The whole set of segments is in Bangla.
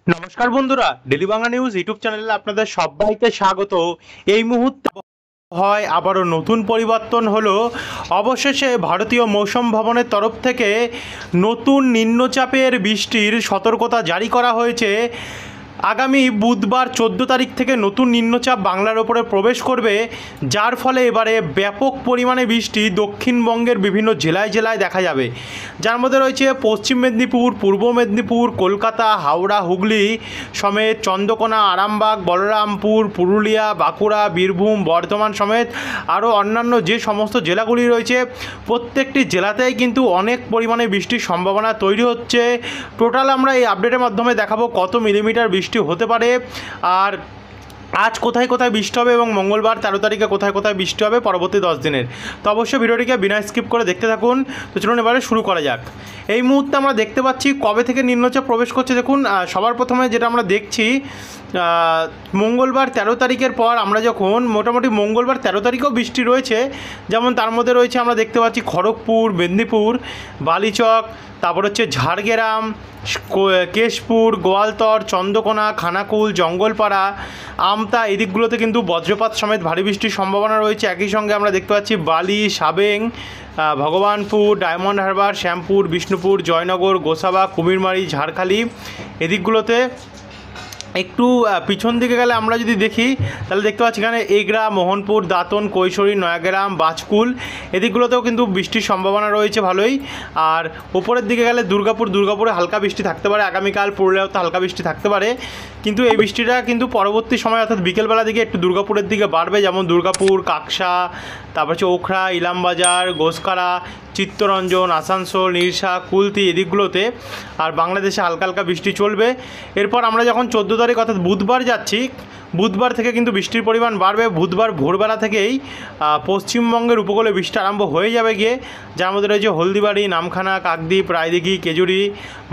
নমস্কার বন্ধুরা, ডেলি বাংলা নিউজ ইউটিউব চ্যানেলে আপনাদের সবাইকে স্বাগত। এই মুহূর্তে হয় আবারও নতুন পরিবর্তন হলো। অবশেষে ভারতীয় মৌসুম ভবনের তরফ থেকে নতুন নিম্নচাপের বৃষ্টির সতর্কতা জারি করা হয়েছে। আগামী বুধবার 14 তারিখ থেকে নতুন নিম্নচাপ বাংলার ওপরে প্রবেশ করবে, যার ফলে এবারে ব্যাপক পরিমাণে বৃষ্টি দক্ষিণবঙ্গের বিভিন্ন জেলায় জেলায় দেখা যাবে। যার মধ্যে রয়েছে পশ্চিম মেদিনীপুর, পূর্ব মেদিনীপুর, কলকাতা, হাওড়া, হুগলি সমেত চন্দ্রকোনা, আরামবাগ, বলরামপুর, পুরুলিয়া, বাঁকুড়া, বীরভূম, বর্ধমান সমেত আরও অন্যান্য যে সমস্ত জেলাগুলি রয়েছে প্রত্যেকটি জেলাতেই কিন্তু অনেক পরিমাণে বৃষ্টির সম্ভাবনা তৈরি হচ্ছে। টোটাল আমরা এই আপডেটের মাধ্যমে দেখাবো কত মিলিমিটার বৃষ্টি হতে পারে, আর আজ কোথায় কোথায় বৃষ্টি হবে এবং মঙ্গলবার 13 তারিখে কোথায় কোথায় বৃষ্টি হবে পরবর্তী 10 দিনের। তো অবশ্যই ভিডিওটিকে বিনা স্কিপ করে দেখতে থাকুন। তো চলুন এবারে শুরু করা যাক। এই মুহূর্তে আমরা দেখতে পাচ্ছি কবে থেকে নিম্নচাপ প্রবেশ করছে। দেখুন, সবার প্রথমে যেটা আমরা দেখছি, মঙ্গলবার 13 তারিখের পর আমরা যখন মোটামুটি মঙ্গলবার 13 তারিখেও বৃষ্টি রয়েছে, যেমন তার মধ্যে রয়েছে আমরা দেখতে পাচ্ছি খড়গপুর, মেদিনীপুর, বালিচক, তারপর হচ্ছে ঝাড়গ্রাম, কেশপুর, গোয়ালতর, চন্দ্রকোনা, খানাকুল, জঙ্গলপাড়া, আমতা এই দিকগুলোতে কিন্তু বজ্রপাত সমেত ভারী বৃষ্টির সম্ভাবনা রয়েছে। একই সঙ্গে আমরা দেখতে পাচ্ছি বালি, সাবেং, ভগবানপুর, ডায়মন্ড হারবার, শ্যামপুর, বিষ্ণুপুর, জয়নগর, গোসাবা, কুমিরমারি, ঝাড়খালি এদিকগুলোতে। একটু পিছন দিকে গেলে আমরা যদি দেখি তাহলে দেখতে পাচ্ছি এখানে এগরা, মোহনপুর, দাঁতন, কৈশোরী, নয়াগ্রাম, বাজকুল এদিকগুলোতেও কিন্তু বৃষ্টির সম্ভাবনা রয়েছে ভালোই। আর ওপরের দিকে গেলে দুর্গাপুরে হালকা বৃষ্টি থাকতে পারে, আগামীকাল পুরুলিয়াতে হালকা বৃষ্টি থাকতে পারে। কিন্তু এই বৃষ্টিটা কিন্তু পরবর্তী সময় অর্থাৎ বিকেলবেলা দিকে একটু দুর্গাপুরের দিকে বাড়বে, যেমন দুর্গাপুর, কাকসা, তারপর হচ্ছে ওখরা, ইলামবাজার, ঘোষকারা, চিত্তরঞ্জন, আসানসোল, নিরসা, কুলতি এদিকগুলোতে। আর বাংলাদেশে হালকা হালকা বৃষ্টি চলবে। এরপর আমরা যখন 14 তারিখ অর্থাৎ বুধবার যাচ্ছি, বুধবার থেকে কিন্তু বৃষ্টির পরিমাণ বাড়বে। বুধবার ভোরবেলা থেকেই পশ্চিমবঙ্গের উপকূলে বৃষ্টি আরম্ভ হয়ে যাবে গিয়ে, যার মধ্যে রয়েছে হলদিবাড়ি, নামখানা, কাকদ্বীপ, রায়দিঘি, কেজুরি,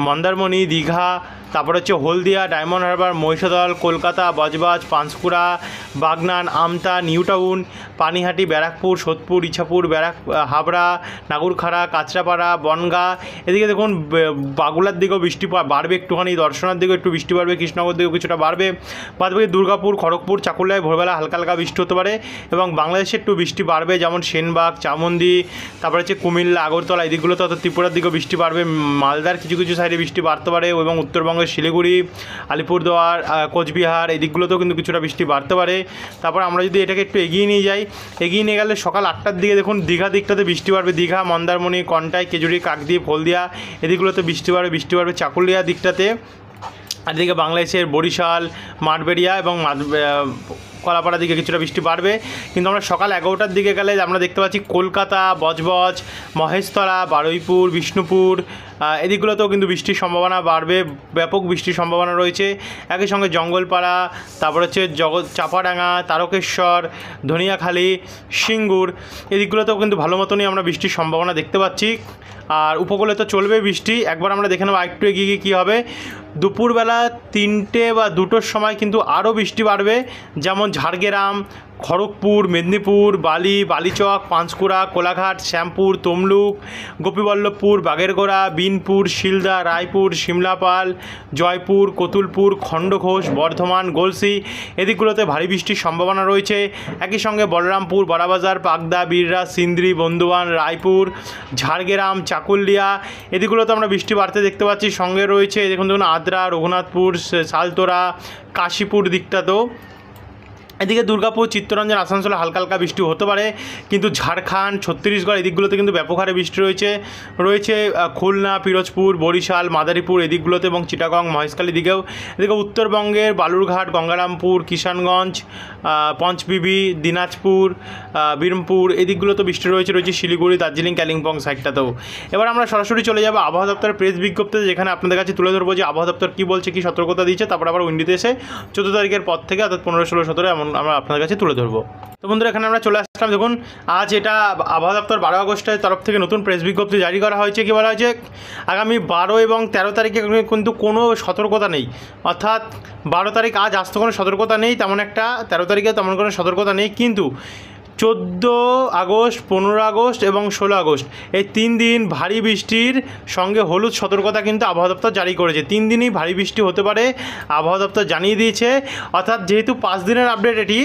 মন্দারমণি, দীঘা, তারপর হচ্ছে হলদিয়া, ডায়মন্ড হারবার, মহিষাদল, কলকাতা, বজবজ, পাঁশকুড়া, বাগনান, আমতা, নিউ টাউন, পানিহাটি, ব্যারাকপুর, সোদপুর, ইছাপুর, হাবড়া, নাগরখাড়া, কাঁচরাপাড়া, বনগাঁ এদিকে দেখুন বাগুলার দিকেও বৃষ্টি বাড়বে একটুখানি, দর্শনার দিকেও একটু বৃষ্টি বাড়বে, কৃষ্ণনগর দিকেও কিছুটা বাড়বে। বাদবাকি দুর্গাপুর, খড়গপুর, চাকুলিয়ায় ভোরবেলা হালকা হালকা বৃষ্টি হতে পারে এবং বাংলাদেশে একটু বৃষ্টি বাড়বে, যেমন সেনবাগ, চামুন্ডি, তারপরে হচ্ছে কুমিল্লা, আগরতলা এদিকগুলোতে অর্থাৎ ত্রিপুরার দিকেও বৃষ্টি বাড়বে। মালদার কিছু কিছু সাইডে বৃষ্টি বাড়তে পারে এবং উত্তরবঙ্গের শিলিগুড়ি, আলিপুরদুয়ার, কোচবিহার এদিকগুলোতেও কিন্তু কিছুটা বৃষ্টি বাড়তে পারে। তারপর আমরা যদি এটাকে একটু এগিয়ে নিয়ে যাই, এগিয়ে নিয়ে গেলে সকাল 8টার দিকে দেখুন দীঘা দিকটাতে বৃষ্টি বাড়বে। দীঘা, মন্দারমণি, কন্টাই, কেজুরি, কাকদ্বীপ, হলদিয়া এদিকগুলোতে বৃষ্টি বাড়বে চাকুলিয়া দিকটাতে। আর এদিকে বাংলাদেশের বরিশাল, মাঠবেড়িয়া এবং কলাপাড়ার দিকে কিছুটা বৃষ্টি বাড়বে। কিন্তু আমরা সকাল 11টার দিকে গেলে আমরা দেখতে পাচ্ছি কলকাতা, বজবজ, মহেশতলা, বারুইপুর, বিষ্ণুপুর এদিকগুলোতেও কিন্তু বৃষ্টির সম্ভাবনা বাড়বে, ব্যাপক বৃষ্টির সম্ভাবনা রয়েছে। একই সঙ্গে জঙ্গলপাড়া, তারপর হচ্ছে চাপাডাঙ্গা, তারকেশ্বর, ধনিয়াখালী, সিঙ্গুর এদিকগুলোতেও কিন্তু ভালো মতনই আমরা বৃষ্টির সম্ভাবনা দেখতে পাচ্ছি। আর উপকূলে তো চলবে বৃষ্টি। একবার আমরা দেখে নেব আরেকটু এগিয়ে গিয়ে কী হবে। দুপুরবেলা 3টে বা 2টোর সময় কিন্তু আরও বৃষ্টি বাড়বে, যেমন ঝাড়গ্রাম, খড়গপুর, মেদিনীপুর, বালিচক, পাঁশকুড়া, কোলাঘাট, শ্যামপুর, তমলুক, গোপীবল্লভপুর, বাগেরগোড়া, বিনপুর, শিলদা, রায়পুর, সিমলাপাল, জয়পুর, কতুলপুর, খণ্ডঘোষ, বর্ধমান, গলসি এদিকগুলোতে ভারী বৃষ্টির সম্ভাবনা রয়েছে। একই সঙ্গে বলরামপুর, বড়াবাজার, পাকদা, বীররা, সিন্দ্রি, বন্ধুবান, রায়পুর, ঝাড়গ্রাম, চাকুলিয়া এদিকগুলোতে আমরা বৃষ্টি বাড়তে দেখতে পাচ্ছি। সঙ্গে রয়েছে দেখুন আদ্রা, রঘুনাথপুর, সালতোরা, কাশীপুর দিকটাতেও। এদিকে দুর্গাপুর, চিত্তরঞ্জন, আসানসোলে হালকা হালকা বৃষ্টি হতে পারে। কিন্তু ঝাড়খণ্ড, ছত্তিশগড় এদিকগুলোতে কিন্তু ব্যাপক হারে বৃষ্টি রয়েছে খুলনা, পিরোজপুর, বরিশাল, মাদারীপুর এদিকগুলোতে এবং চিটাগং, মহেশখালী দিকেও। এদিকে উত্তরবঙ্গের বালুরঘাট, গঙ্গারামপুর, কিষানগঞ্জ, পঞ্চবিবি, দিনাজপুর, বীরমপুর এদিকগুলোতে বৃষ্টি রয়েছে শিলিগুড়ি, দার্জিলিং, কালিম্পং সাইডটাতেও। এবার আমরা সরাসরি চলে যাবো আবহাওয়া দপ্তরের প্রেস বিজ্ঞপ্তিতে, যেখানে আপনাদের কাছে তুলে ধরবো যে আবহাওয়া দপ্তর কী বলছে, কী সতর্কতা দিচ্ছে। তারপর আবার উইন্ডিতে এসে 14 তারিখের পর থেকে অর্থাৎ 15, 16, 17 এমন আমরা আপনার কাছে তুলে ধরবো। তো বন্ধুরা এখানে আমরা চলে আসলাম। দেখুন আজ এটা আবহাওয়া দপ্তর 12 আগস্টের তরফ থেকে নতুন প্রেস বিজ্ঞপ্তি জারি করা হয়েছে। কী বলা হয়েছে, আগামী 12 এবং 13 তারিখে কিন্তু কোনো সতর্কতা নেই, অর্থাৎ 12 তারিখ আজ আসতে কোনো সতর্কতা নেই তেমন একটা, 13 তারিখে তেমন কোনো সতর্কতা নেই। কিন্তু আগস্ট, 15 আগস্ট এবং 16 আগস্ট এই 3 দিন ভারী বৃষ্টির সঙ্গে হলুদ সতর্কতা কিন্তু আবহাওয়া দপ্তর জারি করেছে। 3 দিনই ভারী বৃষ্টি হতে পারে আবহাওয়া দপ্তর জানিয়ে দিয়েছে। অর্থাৎ যেহেতু 5 দিনের আপডেট এটি,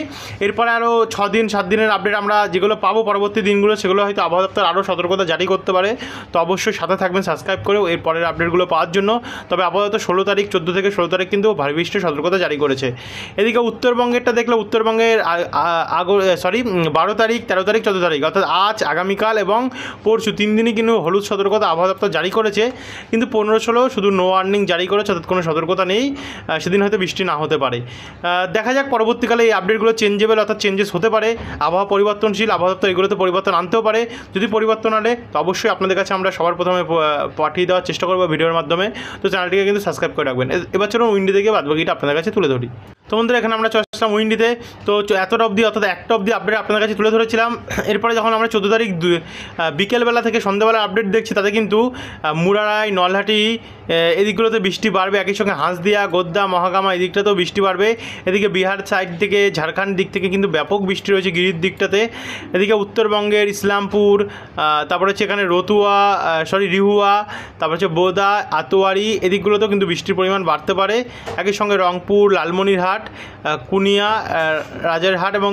এরপরে আরও 6 দিন 7 দিনের আপডেট আমরা যেগুলো পাবো পরবর্তী দিনগুলো, সেগুলো হয়তো আবহাওয়া দপ্তর আরও সতর্কতা জারি করতে পারে। তো অবশ্যই সাথে থাকবেন সাবস্ক্রাইব করে এর পরের আপডেটগুলো পাওয়ার জন্য। তবে আপাতত 16 তারিখ, 14 থেকে 16 তারিখ কিন্তু ভারী বৃষ্টির সতর্কতা জারি করেছে। এদিকে উত্তরবঙ্গেরটা দেখলে উত্তরবঙ্গের 12 তারিখ, 13 তারিখ, 14 তারিখ অর্থাৎ আজ, আগামীকাল এবং পরশু 3 দিনই কিন্তু হলুদ সতর্কতা আবহাওয়া দপ্তর জারি করেছে। কিন্তু 15-16 শুধু নো ওয়ার্নিং জারি করেছে, অর্থাৎ কোনো সতর্কতা নেই। সেদিন হয়তো বৃষ্টি না হতে পারে। দেখা যাক পরবর্তীকালে এই আপডেটগুলো চেঞ্জেবল অর্থাৎ চেঞ্জেস হতে পারে। আবহাওয়া পরিবর্তনশীল, আবহাওয়া দপ্তর এগুলোতে পরিবর্তন আনতেও পারে। যদি পরিবর্তন আনে তো অবশ্যই আপনাদের কাছে আমরা সবার প্রথমে পাঠিয়ে দেওয়ার চেষ্টা করবো ভিডিওর মাধ্যমে। তো চ্যানেলটিকে কিন্তু সাবস্ক্রাইব করে রাখবেন। এবার চলুন উইন্ডি থেকে বাদবাকিটা আপনাদের কাছে তুলে ধরি। তো বন্ধুরা এখানে আমরা চলে আসলাম উইন্ডিতে। তো এতটা অবধি অর্থাৎ একটা অবধি আপডেট আপনাদের কাছে তুলে ধরেছিলাম। এরপরে যখন আমরা 14 তারিখ বিকেলবেলা থেকে সন্ধ্যাবেলা আপডেট দেখছি, তাতে কিন্তু মুরারাই, নলহাটি এদিকগুলোতে বৃষ্টি বাড়বে। একই সঙ্গে হাঁসদিয়া, গোদ্দা, মহাগামা এদিকটাতেও বৃষ্টি বাড়বে। এদিকে বিহার সাইড থেকে, ঝাড়খণ্ড দিক থেকে কিন্তু ব্যাপক বৃষ্টি রয়েছে গিরির দিকটাতে। এদিকে উত্তরবঙ্গের ইসলামপুর, তারপরে হচ্ছে এখানে রিহুয়া, তারপর হচ্ছে বোদা, আতোয়ারি এদিকগুলোতেও কিন্তু বৃষ্টির পরিমাণ বাড়তে পারে। একই সঙ্গে রংপুর, লালমনিরহাট, কুনিয়া, রাজারহাট এবং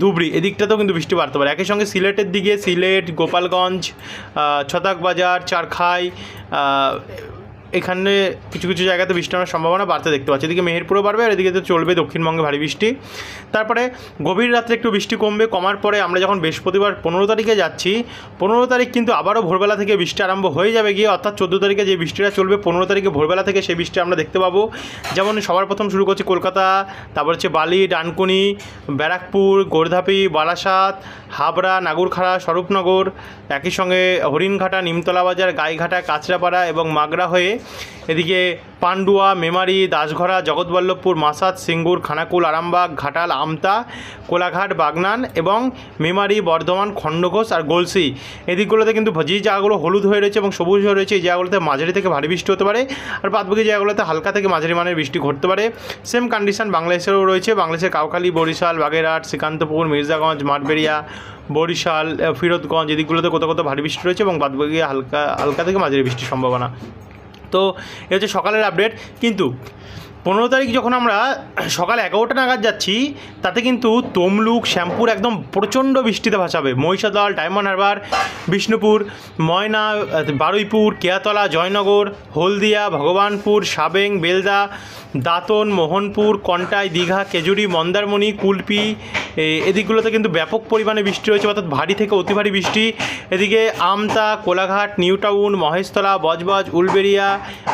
ধুবড়ি এদিকটাতেও কিন্তু বৃষ্টি বাড়তে পারে। একই সঙ্গে সিলেটের দিকে সিলেট, গোপালগঞ্জ, ছতাক বাজার, চারখাই এখানে কিছু কিছু জায়গাতে বৃষ্টি হওয়ার সম্ভাবনা বাড়তে দেখতে পাচ্ছি। এদিকে মেহেরপুরও বাড়বে, আর এদিকে তো চলবে দক্ষিণবঙ্গে ভারী বৃষ্টি। তারপরে গভীর রাত্রে একটু বৃষ্টি কমার পরে আমরা যখন বৃহস্পতিবার 15 তারিখে যাচ্ছি, 15 তারিখ কিন্তু আবারও ভোরবেলা থেকে বৃষ্টি আরম্ভ হয়ে যাবে গিয়ে। অর্থাৎ 14 তারিখে যে বৃষ্টিটা চলবে, 15 তারিখে ভোরবেলা থেকে সেই বৃষ্টি আমরা দেখতে পাবো। যেমন সবার প্রথম শুরু করছি কলকাতা, তারপর হচ্ছে বালি, ডানকুনি, ব্যারাকপুর, গোর্ধাপি, বারাসাত, হাবড়া, নাগরখাড়া, স্বরূপনগর, একই সঙ্গে হরিণঘাটা, নিমতলা বাজার, গাইঘাটা, কাঁচরাপাড়া এবং মাগরা হয়ে এদিকে পান্ডুয়া, মেমারি, দাসঘরা, জগৎবল্লভপুর, মাসাদ, সিঙ্গুর, খানাকুল, আরামবাগ, ঘাটাল, আমতা, কোলাঘাট, বাগনান এবং মেমারি, বর্ধমান, খণ্ডঘোষ আর গলসি এদিকগুলোতে কিন্তু যে জায়গাগুলো হলুদ হয়ে রয়েছে এবং সবুজ হয়ে রয়েছে, এই জায়গাগুলোতে মাঝারি থেকে ভারী বৃষ্টি হতে পারে। আর বাদবাকি জায়গাগুলোতে হালকা থেকে মাঝারি মানের বৃষ্টি ঘটতে পারে। সেম কন্ডিশন বাংলাদেশেরও রয়েছে। বাংলাদেশের কাউখালী, বরিশাল, বাগেরহাট, শ্রীকান্তপুর, মির্জাগঞ্জ, মাঠবেড়িয়া, বরিশাল, ফিরোজগঞ্জ এদিকগুলোতে কোথাও কোথাও ভারী বৃষ্টি রয়েছে এবং বাদবাকি হালকা থেকে মাঝারি বৃষ্টির সম্ভাবনা। তো এ হচ্ছে সকালের আপডেট। কিন্তু 15 তারিখ যখন আমরা সকাল 11টা নাগাদ যাচ্ছি, তাতে কিন্তু তমলুক, শ্যামপুর একদম প্রচণ্ড বৃষ্টিতে ভাসাবে। মহিষাদল, ডায়মন্ড হারবার, বিষ্ণুপুর, ময়না, বারুইপুর, কেয়াতলা, জয়নগর, হলদিয়া, ভগবানপুর, সাবেং, বেলদা, দাঁতন, মোহনপুর, কন্টাই, দীঘা, কেজুরি, মন্দারমণি, কুলপি এদিকগুলোতে কিন্তু ব্যাপক পরিমাণে বৃষ্টি রয়েছে, অর্থাৎ ভারী থেকে অতি ভারী বৃষ্টি। এদিকে আমতা, কোলাঘাট, নিউ টাউন, মহেশতলা, বজবজ, উলবেড়িয়া,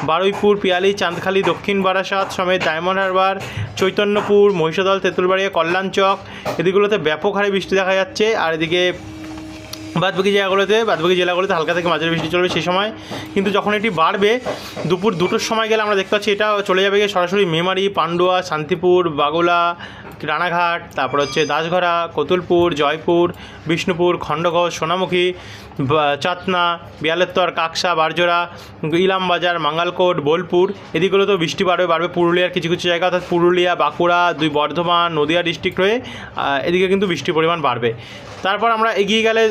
বারুইপুর, পিয়ালি, চাঁদখালি, দক্ষিণ বারাসাত সমেত ডায়মন্ড হারবার, চৈতন্যপুর, মহিষাদল, তেঁতুলবাড়িয়া, কল্যাণচক এদিকগুলোতে ব্যাপক হারে বৃষ্টি দেখা যাচ্ছে। আর এদিকে বাদবাকি জেলাগুলোতে হালকা থেকে মাঝারি বৃষ্টি চলবে সেই সময়। কিন্তু যখন এটি বাড়বে দুপুর 2টোর সময় গেলে আমরা দেখতে পাচ্ছি এটা চলে যাবে গিয়ে সরাসরি মেমারি, পান্ডুয়া, শান্তিপুর, বাগুলা, রানাঘাট, তারপর হচ্ছে দাসঘরা, কতুলপুর, জয়পুর, বিষ্ণুপুর, খণ্ডঘোষ, সোনামুখী, চাতনা, বিয়ালেত্তর, কাকসা, বারজোড়া, ইলামবাজার, মাঙ্গালকোট, বোলপুর এদিকগুলোতেও বৃষ্টি বাড়বে। পুরুলিয়ার কিছু কিছু জায়গা অর্থাৎ পুরুলিয়া, বাঁকুড়া, বর্ধমান, নদিয়া ডিস্ট্রিক্ট হয়ে এদিকে কিন্তু বৃষ্টির পরিমাণ বাড়বে। তারপর আমরা এগিয়ে গেলে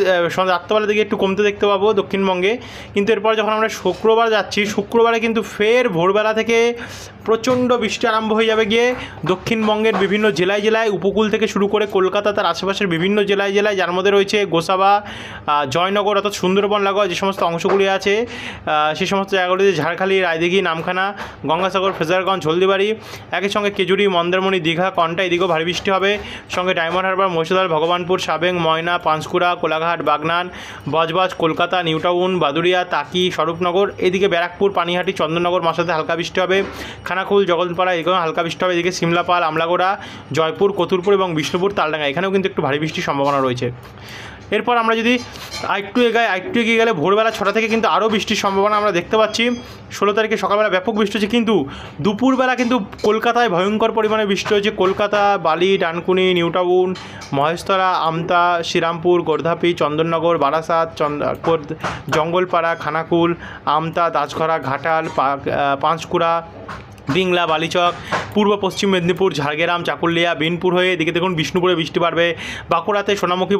রাত্রেবেলার দিকে একটু কমতে দেখতে পাবো দক্ষিণবঙ্গে। কিন্তু এরপর যখন আমরা শুক্রবার যাচ্ছি, শুক্রবারে কিন্তু ফের ভোরবেলা থেকে প্রচণ্ড বৃষ্টি আরম্ভ হয়ে যাবে গিয়ে দক্ষিণবঙ্গের বিভিন্ন জেলায় উপকূল থেকে শুরু করে কলকাতা তার আশেপাশের বিভিন্ন জেলায় যার মধ্যে রয়েছে গোসাবা, জয়নগর অর্থাৎ সুন্দরবন লাগোয়া যে সমস্ত অংশগুলি আছে সেই সমস্ত জায়গাগুলিতে ঝাড়খালি, রায়দিঘি, নামখানা, গঙ্গাসাগর, ফ্রেজারগঞ্জ, হলদিবাড়ি, একই সঙ্গে কেজুরি, মন্দারমণি, দীঘা, কন্টা এদিকেও ভারী বৃষ্টি হবে। সঙ্গে ডায়মন্ড হারবার, মহিষাদল, ভগবানপুর, সাবেং, ময়না, পাঁশকুড়া, কোলাঘাট, বাগনান, বজবজ, কলকাতা, নিউ টাউন, বাদুড়িয়া, তাকি, স্বরূপনগর এদিকে ব্যারাকপুর, পানিহাটি, চন্দননগর মাসাতে হালকা বৃষ্টি হবে। খানাকুল, জগৎপাড়া এদিকেও হালকা বৃষ্টি হবে। এদিকে সিমলাপাল, আমলাগোড়া, জয়পুর, কতুলপুর এবং বিষ্ণুপুর, তালডাঙ্গা এখানেও কিন্তু একটু ভারী বৃষ্টির সম্ভাবনা রয়েছে। এরপর আমরা যদি আরেকটু এগিয়ে গেলে ভোরবেলা 6টা থেকে কিন্তু আরও বৃষ্টির সম্ভাবনা আমরা দেখতে পাচ্ছি। 16 তারিখে সকালবেলা ব্যাপক বৃষ্টি হচ্ছে, কিন্তু দুপুরবেলা কিন্তু কলকাতায় ভয়ঙ্কর পরিমাণে বৃষ্টি হয়েছে। কলকাতা, বালি, ডানকুনি, নিউ টাউন, মহেশতলা, আমতা, শ্রীরামপুর, গোর্ধাপি, চন্দননগর, বারাসাত, জঙ্গলপাড়া, খানাকুল, আমতা, দাসঘরা, ঘাটাল, পাঁশকুড়া, বিংলা, বালিচক, পূর্ব পশ্চিম মেদিনীপুর, ঝাড়গ্রাম, চাকুলিয়া, বিনপুর হয়ে এদিকে দেখুন বিষ্ণুপুরে বৃষ্টি বাড়বে, বাঁকুড়াতে, সোনামুখী,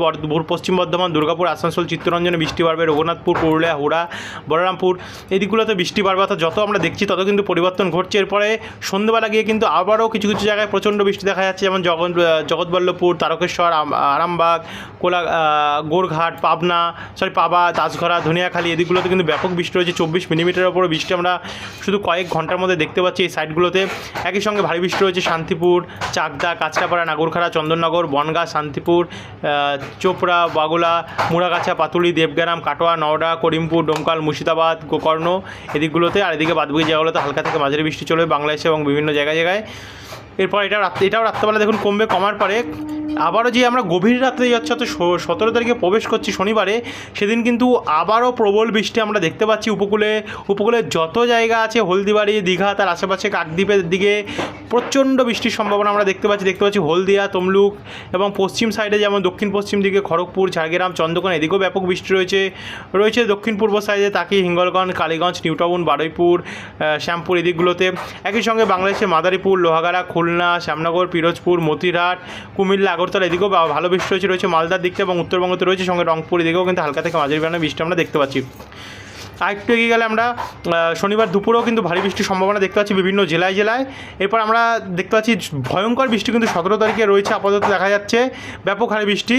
পশ্চিম বর্ধমান, দুর্গাপুর, আসানসোল, চিত্তরঞ্জনে বৃষ্টি বাড়বে, রঘুনাথপুর, পুরুলিয়া, হুড়া, বলরামপুর এই দিকগুলোতে বৃষ্টি বাড়বে। অর্থাৎ যত আমরা দেখছি তত কিন্তু পরিবর্তন ঘটছে। এরপরে সন্ধ্যেবেলা গিয়ে কিন্তু আবারও কিছু কিছু জায়গায় প্রচণ্ড বৃষ্টি দেখা যাচ্ছে, যেমন জগৎবল্লভপুর, তারকেশ্বর, আরামবাগ, গোরঘাট, পাবা, তাজঘরা, ধনিয়াখালী এদিকগুলোতে কিন্তু ব্যাপক বৃষ্টি রয়েছে। 24 মিলিমিটারের ওপরে বৃষ্টি আমরা শুধু কয়েক ঘন্টার মধ্যে দেখতে পাচ্ছি এই সাইডগুলোতে। একই সঙ্গে ভারী বৃষ্টি রয়েছে শান্তিপুর, চাকদা, কাঁচরাপাড়া, নাগরখাড়া, চন্দননগর, বনগাঁ, শান্তিপুর, চোপড়া, বাগুলা, মুড়াগাছা, পাতুলি, দেবগ্রাম, কাটোয়া, নওডা, করিমপুর, ডোমকাল, মুর্শিদাবাদ, গোকর্ণ এদিকগুলোতে। আর এদিকে বাদবাকি জায়গাগুলোতে হালকা থেকে মাঝারি বৃষ্টি চলবে বাংলাদেশে এবং বিভিন্ন জায়গায়। এরপর এটাও রাত্রেবেলা দেখুন কমার পরে আবারও যে আমরা গভীর রাত্রে যাচ্ছি, অর্থাৎ 17 তারিখে প্রবেশ করছি শনিবারে, সেদিন কিন্তু আবারও প্রবল বৃষ্টি আমরা দেখতে পাচ্ছি। উপকূলের যত জায়গা আছে, হলদিবাড়ি, দীঘা, তার আশেপাশে কাকদ্বীপের দিকে প্রচণ্ড বৃষ্টির সম্ভাবনা আমরা দেখতে পাচ্ছি হলদিয়া, তমলুক এবং পশ্চিম সাইডে যেমন দক্ষিণ পশ্চিম দিকে খড়গপুর, ঝাড়গ্রাম, চন্দ্রকোনা এদিকেও ব্যাপক বৃষ্টি রয়েছে দক্ষিণ পূর্ব সাইডে তাকি, হিঙ্গলগঞ্জ, কালীগঞ্জ, নিউটাউন, বারুইপুর, শ্যামপুর এদিকগুলোতে। একই সঙ্গে বাংলাদেশের মাদারীপুর, লোহাগাড়া, খুলনা, শ্যামনগর, পিরোজপুর, মতিরহাট, কুমিল্লা, আগরতলা এদিকেও ভালো বৃষ্টি রয়েছে মালদার দিকটা এবং উত্তরবঙ্গতে রয়েছে, সঙ্গে রংপুর এদিকেও কিন্তু হালকা থেকে মাঝারি পরিমাণে বৃষ্টি আমরা দেখতে পাচ্ছি। আরেকটু এগিয়ে গেলে আমরা শনিবার দুপুরেও কিন্তু ভারী বৃষ্টির সম্ভাবনা দেখতে পাচ্ছি বিভিন্ন জেলায়। এরপর আমরা দেখতে পাচ্ছি ভয়ঙ্কর বৃষ্টি কিন্তু 17 তারিখে রয়েছে, আপাতত দেখা যাচ্ছে ব্যাপক হারে বৃষ্টি।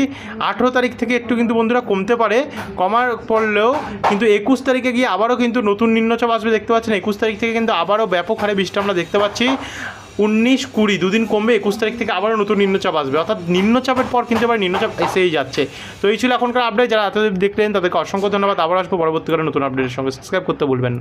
18 তারিখ থেকে একটু কিন্তু বন্ধুরা কমতে পারে, কমার পড়লেও কিন্তু 21 তারিখে গিয়ে আবারও কিন্তু নতুন নিম্নচাপ আসবে দেখতে পাচ্ছেন। 21 তারিখ থেকে কিন্তু আবারও ব্যাপক হারে বৃষ্টি আমরা দেখতে পাচ্ছি। 19-20 দুদিন কমবে, 21 তারিখ থেকে আবারও নতুন নিম্নচাপ আসবে, অর্থাৎ নিম্নচাপের পর কিন্তু আবার নিম্নচাপ এসেই যাচ্ছে। তো এই ছিল এখনকার আপডেট। যারা এতদিন দেখলেন তাদেরকে অসংখ্য ধন্যবাদ। আবার আসবো পরবর্তীকালে নতুন আপডেটের সঙ্গে। সাবস্ক্রাইব করতে ভুলবেন না।